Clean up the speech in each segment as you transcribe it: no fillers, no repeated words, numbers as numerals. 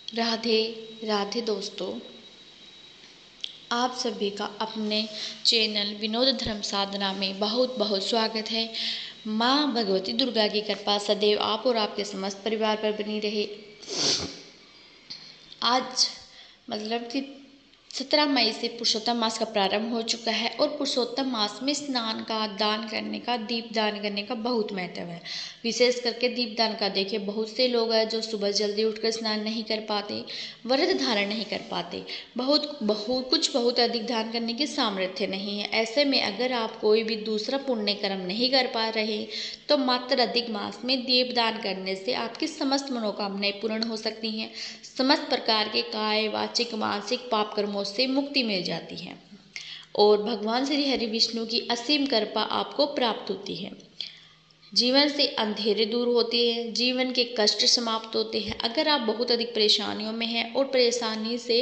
राधे राधे दोस्तों, आप सभी का अपने चैनल विनोद धर्म साधना में बहुत बहुत स्वागत है। माँ भगवती दुर्गा की कृपा सदैव आप और आपके समस्त परिवार पर बनी रहे। आज मतलब कि 17 मई से पुरुषोत्तम मास का प्रारंभ हो चुका है और पुरुषोत्तम मास में स्नान का, दान करने का, दीप दान करने का बहुत महत्व है। विशेष करके दीपदान का देखिए, बहुत से लोग हैं जो सुबह जल्दी उठकर स्नान नहीं कर पाते, व्रत धारण नहीं कर पाते, बहुत अधिक दान करने की सामर्थ्य नहीं है। ऐसे में अगर आप कोई भी दूसरा पुण्य कर्म नहीं कर पा रहे तो मात्र अधिक मास में दीपदान करने से आपकी समस्त मनोकामनाएं पूर्ण हो सकती हैं। समस्त प्रकार के काय, वाचिक, मानसिक पाप कर्मों से मुक्ति मिल जाती है और भगवान श्री हरि विष्णु की असीम कृपा आपको प्राप्त होती है। जीवन से अंधेरे दूर होते हैं, जीवन के कष्ट समाप्त होते हैं। अगर आप बहुत अधिक परेशानियों में हैं और परेशानी से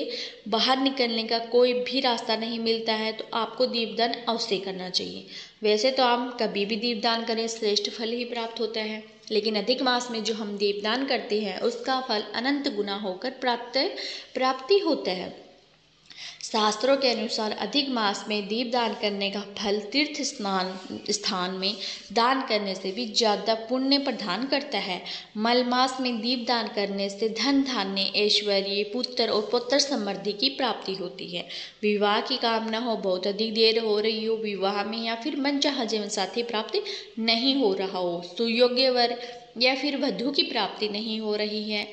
बाहर निकलने का कोई भी रास्ता नहीं मिलता है तो आपको दीपदान अवश्य करना चाहिए। वैसे तो आप कभी भी दीपदान करें, श्रेष्ठ फल ही प्राप्त होता है, लेकिन अधिक मास में जो हम दीपदान करते हैं उसका फल अनंत गुना होकर प्राप्ति होता है। शास्त्रों के अनुसार अधिक मास में दीप दान करने का फल तीर्थ स्थान में दान करने से भी ज़्यादा पुण्य प्रदान करता है। मल मास में दीप दान करने से धन धान्य, ऐश्वर्य, पुत्र और पुत्र समृद्धि की प्राप्ति होती है। विवाह की कामना हो, बहुत अधिक देर हो रही हो विवाह में, या फिर मनचाहा जीवन साथी प्राप्ति नहीं हो रहा हो, सुयोग्य वर या फिर वधु की प्राप्ति नहीं हो रही है,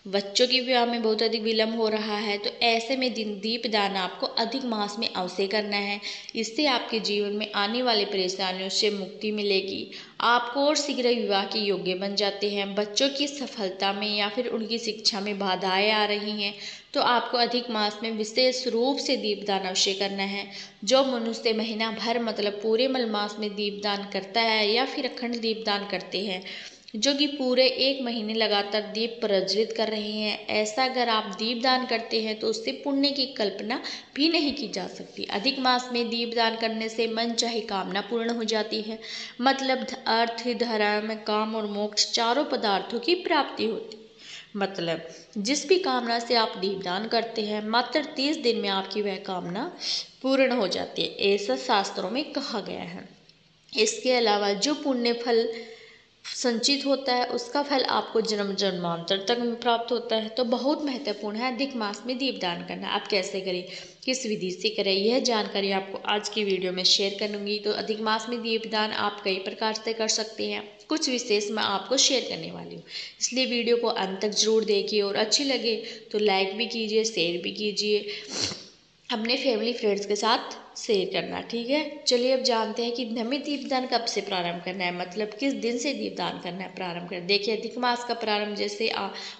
बच्चों की विवाह में बहुत अधिक विलम्ब हो रहा है, तो ऐसे में दीप दान आपको अधिक मास में अवश्य करना है। इससे आपके जीवन में आने वाली परेशानियों से मुक्ति मिलेगी। आपको और शीघ्र विवाह के योग्य बन जाते हैं। बच्चों की सफलता में या फिर उनकी शिक्षा में बाधाएं आ रही हैं तो आपको अधिक मास में विशेष रूप से दीपदान अवश्य करना है। जो मनुष्य महीना भर मतलब पूरे मल मास में दीपदान करता है या फिर अखंड दीपदान करते हैं, जो कि पूरे 1 महीने लगातार दीप प्रज्वलित कर रहे हैं, ऐसा अगर आप दीपदान करते हैं तो उससे पुण्य की कल्पना भी नहीं की जा सकती। अधिक मास में दीपदान करने से मन चाहे कामना पूर्ण हो जाती है, मतलब अर्थ, धर्म, काम और मोक्ष चारों पदार्थों की प्राप्ति होती है। मतलब जिस भी कामना से आप दीपदान करते हैं मात्र 30 दिन में आपकी वह कामना पूर्ण हो जाती है, ऐसा शास्त्रों में कहा गया है। इसके अलावा जो पुण्य फल संचित होता है उसका फल आपको जन्म जन्मांतर तक में प्राप्त होता है। तो बहुत महत्वपूर्ण है अधिक मास में दीपदान करना। आप कैसे करें, किस विधि से करें, यह जानकारी आपको आज की वीडियो में शेयर करूंगी। तो अधिक मास में दीपदान आप कई प्रकार से कर सकते हैं, कुछ विशेष मैं आपको शेयर करने वाली हूँ, इसलिए वीडियो को अंत तक जरूर देखिए और अच्छी लगे तो लाइक भी कीजिए, शेयर भी कीजिए, अपने फैमिली फ्रेंड्स के साथ शेयर करना, ठीक है। चलिए अब जानते हैं कि हमें दीपदान कब से प्रारंभ करना है, मतलब किस दिन से दीपदान करना है, प्रारंभ करना। देखिए अधिक मास का प्रारंभ जैसे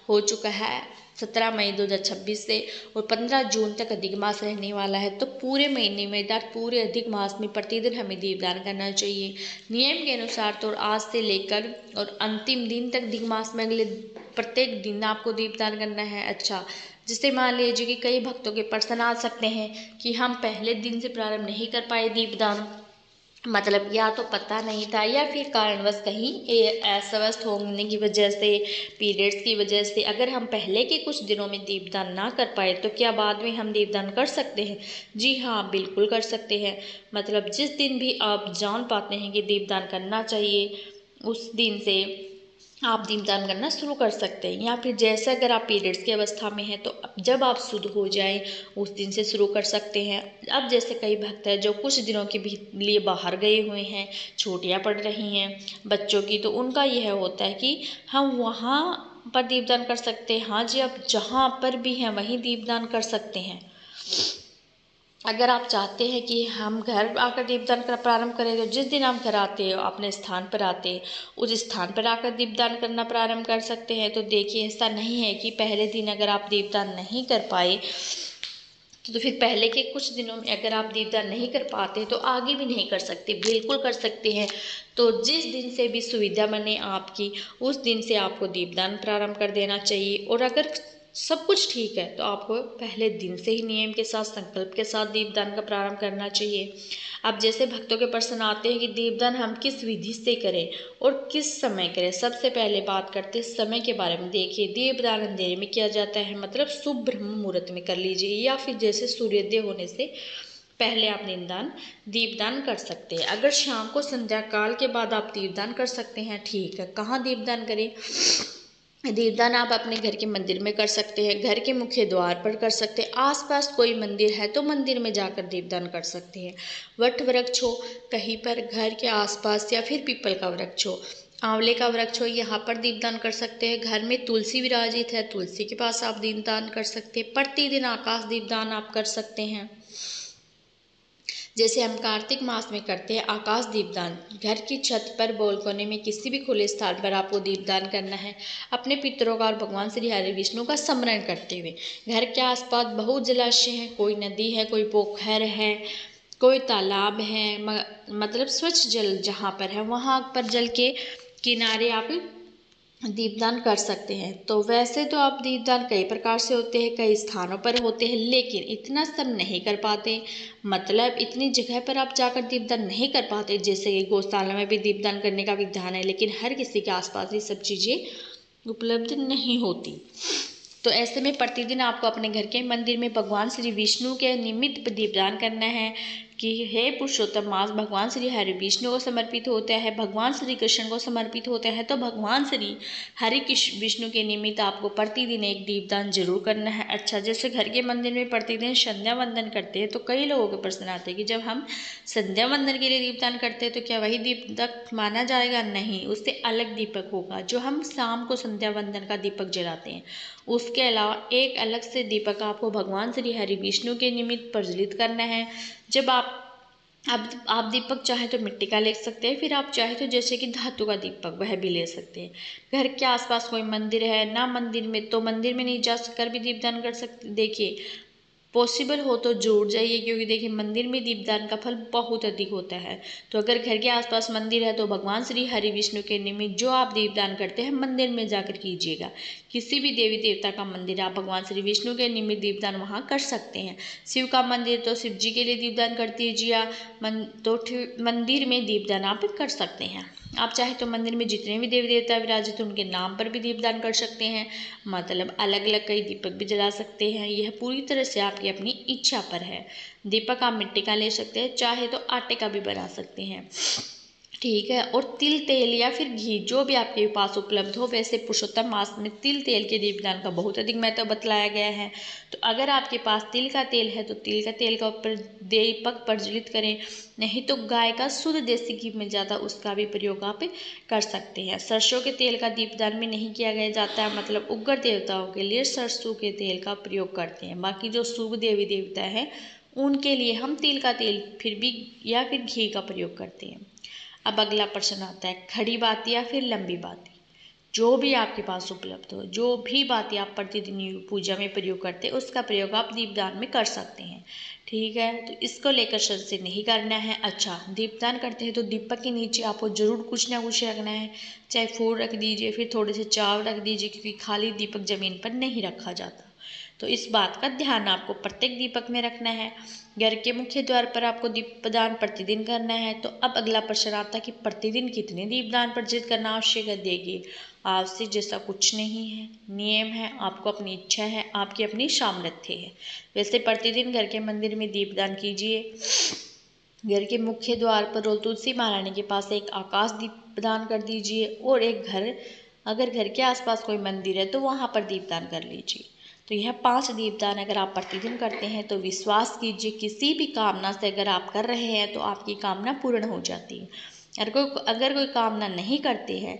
हो चुका है 17 मई 2026 से और 15 जून तक अधिक मास रहने वाला है। तो पूरे महीने में पूरे अधिक मास में प्रतिदिन हमें दीपदान करना चाहिए नियम के अनुसार। तो आज से लेकर और अंतिम दिन तक अधिक मास में अगले प्रत्येक दिन आपको दीपदान करना है। अच्छा, जिससे मान लीजिए कि कई भक्तों के प्रश्न आ सकते हैं कि हम पहले दिन से प्रारंभ नहीं कर पाए दीपदान, मतलब या तो पता नहीं था या फिर कारणवश कहीं अस्वस्थ होने की वजह से, पीरियड्स की वजह से अगर हम पहले के कुछ दिनों में दीपदान ना कर पाए तो क्या बाद में हम दीपदान कर सकते हैं? जी हाँ, बिल्कुल कर सकते हैं। मतलब जिस दिन भी आप जान पाते हैं कि दीपदान करना चाहिए उस दिन से आप दीपदान करना शुरू कर सकते हैं। या फिर जैसे अगर आप पीरियड्स की अवस्था में हैं तो जब आप शुद्ध हो जाएं उस दिन से शुरू कर सकते हैं। अब जैसे कई भक्त हैं जो कुछ दिनों के भी लिए बाहर गए हुए हैं, छुट्टियां पड़ रही हैं बच्चों की, तो उनका यह होता है कि हम वहाँ पर दीपदान कर सकते हैं। हाँ जी, आप जहाँ पर भी हैं वहीं दीपदान कर सकते हैं। अगर आप चाहते हैं कि हम घर आकर दीपदान का प्रारंभ करें तो जिस दिन आप घर आते हो, अपने स्थान पर आते हैं, उस स्थान पर आकर दीपदान करना प्रारंभ कर सकते हैं। तो देखिए ऐसा नहीं है कि पहले दिन अगर आप दीपदान नहीं कर पाए तो फिर पहले के कुछ दिनों में अगर आप दीपदान नहीं कर पाते तो आगे भी नहीं कर सकते, बिल्कुल कर सकते हैं। तो जिस दिन से भी सुविधा बने आपकी उस दिन से आपको दीपदान प्रारंभ कर देना चाहिए। और अगर सब कुछ ठीक है, तो आपको पहले दिन से ही नियम के साथ, संकल्प के साथ दीपदान का प्रारंभ करना चाहिए। अब जैसे भक्तों के प्रश्न आते हैं कि दीपदान हम किस विधि से करें और किस समय करें। सबसे पहले बात करते हैं समय के बारे में। देखिए, दीपदान अंधेरे में किया जाता है, मतलब शुभ ब्रह्म मुहूर्त में कर लीजिए, या फिर जैसे सूर्योदय होने से पहले आप दीपदान कर सकते हैं। अगर शाम को संध्या काल के बाद आप दीपदान कर सकते हैं, ठीक है। कहाँ दीपदान करें? दीपदान आप अपने घर के मंदिर में कर सकते हैं, घर के मुख्य द्वार पर कर सकते हैं, आसपास कोई मंदिर है तो मंदिर में जाकर दीपदान कर सकते हैं। वट वृक्ष हो कहीं पर घर के आसपास, या फिर पीपल का वृक्ष हो, आंवले का वृक्ष हो, यहाँ पर दीपदान कर सकते हैं। घर में तुलसी विराजित है, तुलसी के पास आप दीपदान कर सकते हैं। प्रतिदिन आकाश दीपदान आप कर सकते हैं। जैसे हम कार्तिक मास में करते हैं आकाश दीपदान, घर की छत पर, बालकनी में, किसी भी खुले स्थान पर आपको दीपदान करना है, अपने पितरों का और भगवान श्री हरि विष्णु का स्मरण करते हुए। घर के आसपास बहुत जलाशय है, कोई नदी है, कोई पोखर है, कोई तालाब है, मतलब स्वच्छ जल जहाँ पर है वहाँ पर जल के किनारे आप दीपदान कर सकते हैं। तो वैसे तो आप दीपदान कई प्रकार से होते हैं, कई स्थानों पर होते हैं, लेकिन इतना सब नहीं कर पाते, मतलब इतनी जगह पर आप जाकर दीपदान नहीं कर पाते। जैसे कि गौशाला में भी दीपदान करने का विधान है, लेकिन हर किसी के आसपास ये सब चीज़ें उपलब्ध नहीं होती। तो ऐसे में प्रतिदिन आपको अपने घर के मंदिर में भगवान श्री विष्णु के निमित्त दीपदान करना है कि हे पुरुषोत्तम मास भगवान श्री हरि विष्णु को समर्पित होता है, भगवान श्री कृष्ण को समर्पित होता है, तो भगवान श्री हरि विष्णु के निमित्त आपको प्रतिदिन एक दीपदान जरूर करना है। अच्छा, जैसे घर के मंदिर में प्रतिदिन संध्या वंदन करते हैं, तो कई लोगों के प्रश्न आते हैं कि जब हम संध्या वंदन के लिए दीपदान करते हैं तो क्या वही दीपक माना जाएगा? नहीं, उससे अलग दीपक होगा, जो हम शाम को संध्या वंदन का दीपक जलाते हैं। उसके अलावा एक अलग से दीपक आपको भगवान श्री हरि विष्णु के निमित्त प्रज्वलित करना है। जब आप दीपक चाहे तो मिट्टी का ले सकते हैं, फिर आप चाहे तो जैसे कि धातु का दीपक वह भी ले सकते हैं। घर के आसपास कोई मंदिर है ना, मंदिर में तो मंदिर में नहीं जा कर भी दीपदान कर सकते। देखिए, पॉसिबल हो तो जरूर जाइए, क्योंकि देखिए मंदिर में दीपदान का फल बहुत अधिक होता है। तो अगर घर के आसपास मंदिर है तो भगवान श्री हरि विष्णु के निमित्त जो आप दीपदान करते हैं मंदिर में जाकर कीजिएगा। किसी भी देवी देवता का मंदिर आप भगवान श्री विष्णु के निमित्त दीपदान वहाँ कर सकते हैं। शिव का मंदिर तो शिव जी के लिए दीपदान कर दीजिए, मंदिर में दीपदान आप कर सकते हैं। आप चाहे तो मंदिर में जितने भी देवी देवता विराजित उनके नाम पर भी दीपदान कर सकते हैं, मतलब अलग अलग कई दीपक भी जला सकते हैं। यह पूरी तरह से आपकी अपनी इच्छा पर है। दीपक आप मिट्टी का ले सकते हैं, चाहे तो आटे का भी बना सकते हैं, ठीक है। और तिल, तेल या फिर घी जो भी आपके पास उपलब्ध हो। वैसे पुरुषोत्तम मास में तिल तेल के दीपदान का बहुत अधिक महत्व बतलाया गया है। तो अगर आपके पास तिल का तेल है तो तिल का तेल का ऊपर दीपक प्रज्वलित करें, नहीं तो गाय का शुद्ध देसी घी मिल जाता उसका भी प्रयोग आप कर सकते हैं। सरसों के तेल का दीपदान भी नहीं किया गया जाता है, मतलब उग्र देवताओं के लिए सरसों के तेल का प्रयोग करते हैं। बाकी जो शुभ देवी देवता है उनके लिए हम तिल का तेल फिर भी या फिर घी का प्रयोग करते हैं। अब अगला प्रश्न आता है, खड़ी बाती या फिर लंबी बाती। जो भी आपके पास उपलब्ध हो, जो भी बाती आप प्रतिदिन पूजा में प्रयोग करते हैं उसका प्रयोग आप दीपदान में कर सकते हैं, ठीक है। तो इसको लेकर संशय नहीं करना है। अच्छा, दीपदान करते हैं तो दीपक के नीचे आपको जरूर कुछ ना कुछ रखना है, चाहे फूल रख दीजिए, फिर थोड़े से चावल रख दीजिए, क्योंकि खाली दीपक जमीन पर नहीं रखा जाता। तो इस बात का ध्यान आपको प्रत्येक दीपक में रखना है। घर के मुख्य द्वार पर आपको दीपदान प्रतिदिन करना है। तो अब अगला प्रश्न आता है कि प्रतिदिन कितने दीपदान प्रज्वलित करना आवश्यक है। देखिए, आवश्यक जैसा कुछ नहीं है, नियम है, आपको अपनी इच्छा है, आपकी अपनी सामर्थ्य है। वैसे प्रतिदिन घर के मंदिर में दीपदान कीजिए, घर के मुख्य द्वार पर और तुलसी महारानी के पास एक आकाश दीपदान कर दीजिए, और अगर घर के आसपास कोई मंदिर है तो वहाँ पर दीपदान कर लीजिए। तो यह 5 दीपदान अगर आप प्रतिदिन करते हैं तो विश्वास कीजिए, किसी भी कामना से अगर आप कर रहे हैं तो आपकी कामना पूर्ण हो जाती है। अगर कोई कामना नहीं करते हैं,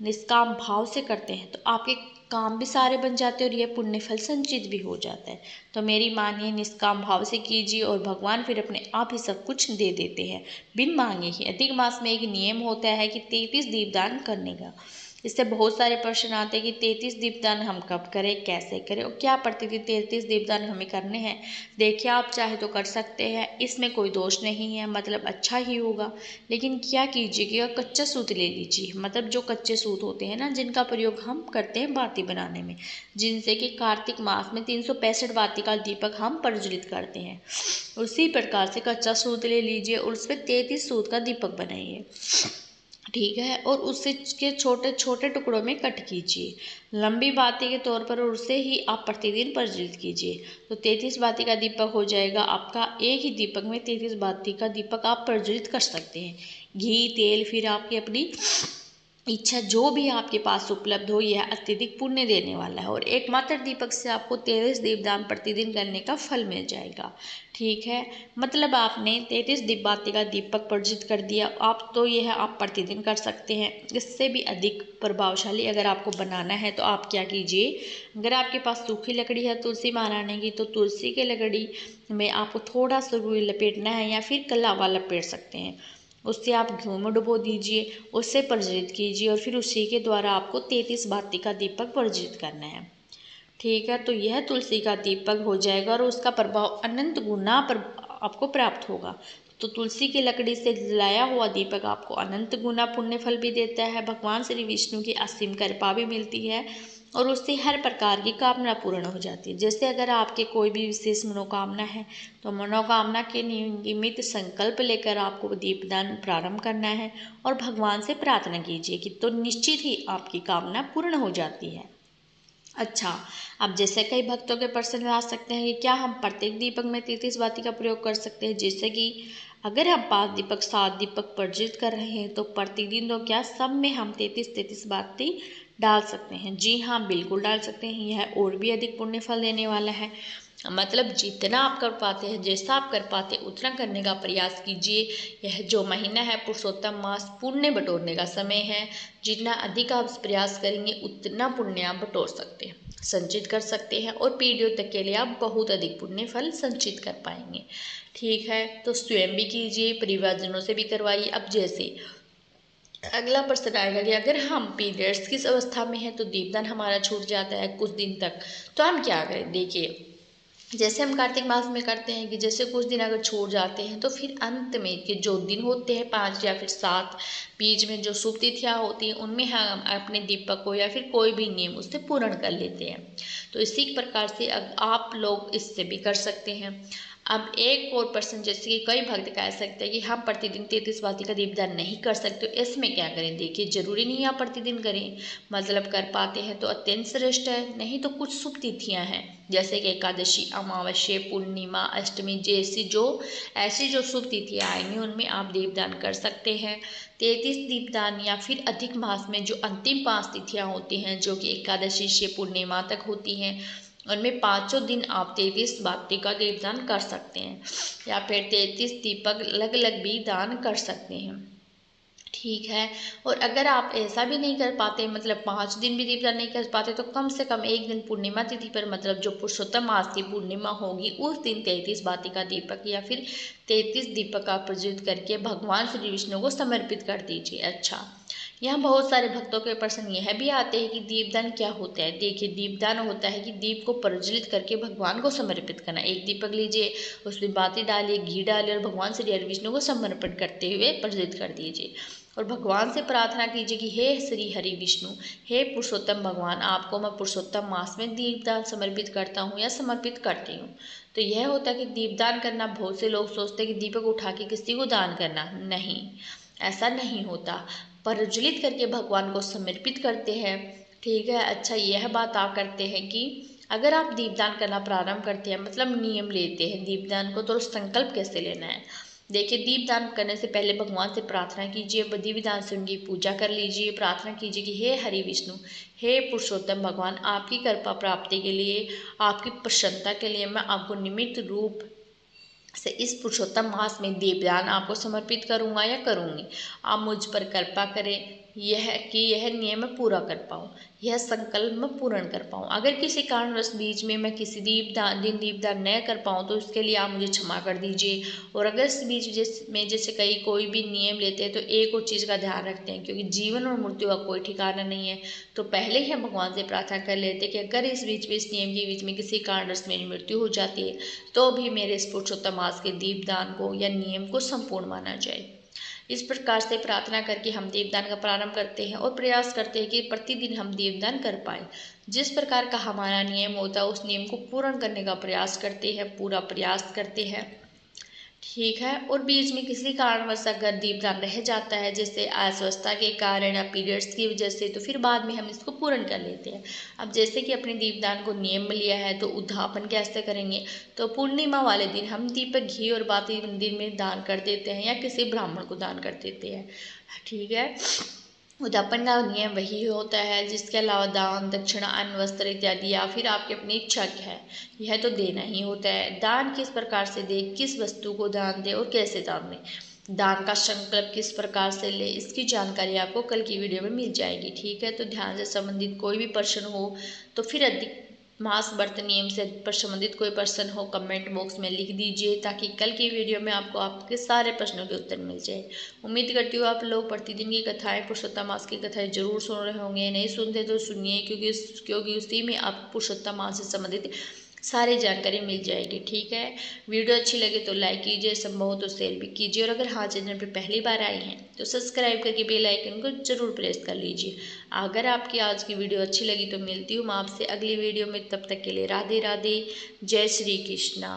निष्काम भाव से करते हैं, तो आपके काम भी सारे बन जाते हैं और यह पुण्य फल संचित भी हो जाता है। तो मेरी मानिए, निष्काम भाव से कीजिए और भगवान फिर अपने आप ही सब कुछ दे देते हैं बिन मांगे ही। अधिक मास में एक नियम होता है कि 33 दीपदान करने का। इससे बहुत सारे प्रश्न आते हैं कि 33 दीपदान हम कब करें, कैसे करें और क्या प्रतिदिन 33 दीपदान हमें करने हैं। देखिए, आप चाहे तो कर सकते हैं, इसमें कोई दोष नहीं है, मतलब अच्छा ही होगा। लेकिन क्या कीजिएगा, कच्चा सूत ले लीजिए, मतलब जो कच्चे सूत होते हैं ना, जिनका प्रयोग हम करते हैं बाती बनाने में, जिनसे कि कार्तिक मास में 365 बाती का दीपक हम प्रज्वलित करते हैं। उसी प्रकार से कच्चा सूत ले लीजिए और उस पर 33 सूत का दीपक बनाइए, ठीक है। और उससे के छोटे छोटे टुकड़ों में कट कीजिए, लंबी बाती के तौर पर, और उसे ही आप प्रतिदिन प्रज्वलित कीजिए। तो 33 बाती का दीपक हो जाएगा आपका। एक ही दीपक में 33 बाती का दीपक आप प्रज्वलित कर सकते हैं। घी, तेल, फिर आपकी अपनी इच्छा जो भी आपके पास उपलब्ध हो, यह अत्यधिक पुण्य देने वाला है और एकमात्र दीपक से आपको 33 दीपदान प्रतिदिन करने का फल मिल जाएगा, ठीक है। मतलब आपने 33 बाती का दीपक प्रज्वलित कर दिया, आप तो यह आप प्रतिदिन कर सकते हैं। इससे भी अधिक प्रभावशाली अगर आपको बनाना है तो आप क्या कीजिए, अगर आपके पास सूखी लकड़ी है तुलसी महारानी की, तो तुलसी के लकड़ी में आपको थोड़ा सा रुई लपेटना है या फिर कलावा लपेट सकते हैं। उससे आप घी में डुबो दीजिए, उससे प्रज्वलित कीजिए और फिर उसी के द्वारा आपको 33 बाती का दीपक प्रज्वलित करना है, ठीक है। तो यह तुलसी का दीपक हो जाएगा और उसका प्रभाव अनंत गुना पर आपको प्राप्त होगा। तो तुलसी की लकड़ी से जलाया हुआ दीपक आपको अनंत गुना पुण्य फल भी देता है, भगवान श्री विष्णु की असीम कृपा भी मिलती है और उससे हर प्रकार की कामना पूर्ण हो जाती है। जैसे अगर आपके कोई भी विशेष मनोकामना है तो मनोकामना के निमित्त संकल्प लेकर आपको दीपदान प्रारंभ करना है और भगवान से प्रार्थना कीजिए कि तो निश्चित ही आपकी कामना पूर्ण हो जाती है। अच्छा, अब जैसे कई भक्तों के प्रश्न आ सकते हैं कि क्या हम प्रत्येक दीपक में 33 बाती का प्रयोग कर सकते हैं, जैसे कि अगर हम 5 दीपक 7 दीपक प्रज्वलित कर रहे हैं तो प्रतिदिन तो क्या सब में हम 33 बाती डाल सकते हैं। जी हाँ, बिल्कुल डाल सकते हैं, यह और भी अधिक पुण्य फल देने वाला है। मतलब जितना आप कर पाते हैं, जैसा आप कर पाते हैं उतना करने का प्रयास कीजिए। यह जो महीना है पुरुषोत्तम मास पुण्य बटोरने का समय है। जितना अधिक आप प्रयास करेंगे उतना पुण्य आप बटोर सकते हैं, संचित कर सकते हैं और पीढ़ियों तक के लिए आप बहुत अधिक पुण्य फल संचित कर पाएंगे, ठीक है। तो स्वयं भी कीजिए, परिवारजनों से भी करवाइए। अब जैसे अगला प्रश्न आएगा कि अगर हम पीरियड्स की अवस्था में हैं तो दीपदान हमारा छूट जाता है कुछ दिन तक, तो हम क्या करें। देखिए, जैसे हम कार्तिक मास में करते हैं कि जैसे कुछ दिन अगर छोड़ जाते हैं तो फिर अंत में के जो दिन होते हैं 5 या फिर 7, बीच में जो शुभ तिथियाँ होती हैं उनमें हम अपने दीपक को या फिर कोई भी नियम उससे पूर्ण कर लेते हैं। तो इसी प्रकार से अब आप लोग इससे भी कर सकते हैं। अब एक और पर्सन, जैसे कि कई भक्त कह सकते हैं कि हम प्रतिदिन 33 बाती का दीपदान नहीं कर सकते, तो इसमें क्या करें। देखिए, जरूरी नहीं आप प्रतिदिन करें, मतलब कर पाते हैं तो अत्यंत श्रेष्ठ है, नहीं तो कुछ शुभ तिथियां हैं जैसे कि एकादशी, अमावस्या, पूर्णिमा, अष्टमी जैसी ऐसी जो शुभ तिथियां आएंगी उनमें आप दीपदान कर सकते हैं। 33 दीपदान या फिर अधिक मास में जो अंतिम 5 तिथियां होती हैं जो कि एकादशी से पूर्णिमा तक होती हैं, उनमें 5 दिन आप 33 बाती का दीपदान कर सकते हैं या फिर 33 दीपक अलग अलग भी दान कर सकते हैं, ठीक है। और अगर आप ऐसा भी नहीं कर पाते, मतलब 5 दिन भी दीपदान नहीं कर पाते, तो कम से कम एक दिन पूर्णिमा तिथि पर, मतलब जो पुरुषोत्तम मास की पूर्णिमा होगी उस दिन 33 बाती का दीपक या फिर 33 दीपक आप प्रज्वलित करके भगवान श्री विष्णु को समर्पित कर दीजिए। अच्छा, यहाँ बहुत सारे भक्तों के प्रश्न यह भी आते हैं कि दीपदान क्या होता है। देखिए, दीपदान होता है कि दीप को प्रज्वलित करके भगवान को समर्पित करना। एक दीपक लीजिए, उसमें बाती डालिए, घी डालिए और भगवान श्री हरि विष्णु को समर्पण करते हुए प्रज्वलित कर दीजिए और भगवान से प्रार्थना कीजिए कि हे श्री हरि विष्णु, हे पुरुषोत्तम भगवान, आपको मैं पुरुषोत्तम मास में दीपदान समर्पित करता हूँ या समर्पित करती हूँ। तो यह होता है कि दीपदान करना, बहुत से लोग सोचते हैं कि दीपक उठा के किसी को दान करना, नहीं, ऐसा नहीं होता। प्रज्वलित करके भगवान को समर्पित करते हैं, ठीक है। अच्छा, यह बात आप करते हैं कि अगर आप दीपदान करना प्रारंभ करते हैं, मतलब नियम लेते हैं दीपदान को, तो संकल्प कैसे लेना है। देखिए, दीपदान करने से पहले भगवान से प्रार्थना कीजिए, विधि विधान से उनकी पूजा कर लीजिए, प्रार्थना कीजिए कि हे हरि विष्णु, हे पुरुषोत्तम भगवान, आपकी कृपा प्राप्ति के लिए, आपकी प्रसन्नता के लिए मैं आपको निमित्त रूप से इस पुरुषोत्तम मास में दीपदान आपको समर्पित करूंगा या करूंगी। आप मुझ पर कृपा करें, यह नियम मैं पूरा कर पाऊँ, यह संकल्प मैं पूर्ण कर पाऊँ। अगर किसी कारणवश बीच में मैं किसी दीपदान न कर पाऊँ तो उसके लिए आप मुझे क्षमा कर दीजिए। और अगर इस बीच जैसे कोई भी नियम लेते हैं तो एक और चीज़ का ध्यान रखते हैं, क्योंकि जीवन और मृत्यु का कोई ठिकाना नहीं है। तो पहले ही हम भगवान से प्रार्थना कर लेते हैं कि अगर इस नियम के बीच में किसी कारणवश मेरी मृत्यु हो जाती है तो भी मेरे इस पुरुषोत्तम मास के दीपदान को या नियम को संपूर्ण माना जाए। इस प्रकार से प्रार्थना करके हम दीपदान का प्रारंभ करते हैं और प्रयास करते हैं कि प्रतिदिन हम दीपदान कर पाए। जिस प्रकार का हमारा नियम होता है उस नियम को पूर्ण करने का प्रयास करते हैं, पूरा प्रयास करते हैं। ठीक है। और बीच में किसी कारणवश अगर दीपदान रह जाता है, जैसे अस्वस्थता के कारण या पीरियड्स की वजह से, तो फिर बाद में हम इसको पूर्ण कर लेते हैं। अब जैसे कि अपने दीपदान को नियम में लिया है तो उद्यापन कैसे करेंगे, तो पूर्णिमा वाले दिन हम दीपक घी और बाती मंदिर में दान कर देते हैं या किसी ब्राह्मण को दान कर देते हैं। ठीक है। उद्यापन का नियम वही होता है, जिसके अलावा दान, दक्षिणा, अन्न, वस्त्र इत्यादि या फिर आपकी अपनी इच्छा क्या है यह तो देना ही होता है। दान किस प्रकार से दे, किस वस्तु को दान दे और कैसे दान दे, दान का संकल्प किस प्रकार से ले, इसकी जानकारी आपको कल की वीडियो में मिल जाएगी। ठीक है। तो ध्यान से संबंधित कोई भी प्रश्न हो तो फिर अधिक मास व्रत नियम से संबंधित कोई प्रश्न हो कमेंट बॉक्स में लिख दीजिए, ताकि कल की वीडियो में आपको आपके सारे प्रश्नों के उत्तर मिल जाए। उम्मीद करती हूँ आप लोग प्रतिदिन की कथाएं, पुरुषोत्तम मास की कथाएं जरूर सुन रहे होंगे। नहीं सुनते तो सुनिए, क्योंकि उसी में आपको पुरुषोत्तम मास से संबंधित सारी जानकारी मिल जाएगी। ठीक है। वीडियो अच्छी लगे तो लाइक कीजिए, संभव हो तो शेयर भी कीजिए, और अगर चैनल पर पहली बार आई हैं तो सब्सक्राइब करके बेल आइकन को जरूर प्रेस कर लीजिए। अगर आपकी आज की वीडियो अच्छी लगी तो मिलती हूँ मैं आपसे अगली वीडियो में। तब तक के लिए राधे राधे, जय श्री कृष्णा।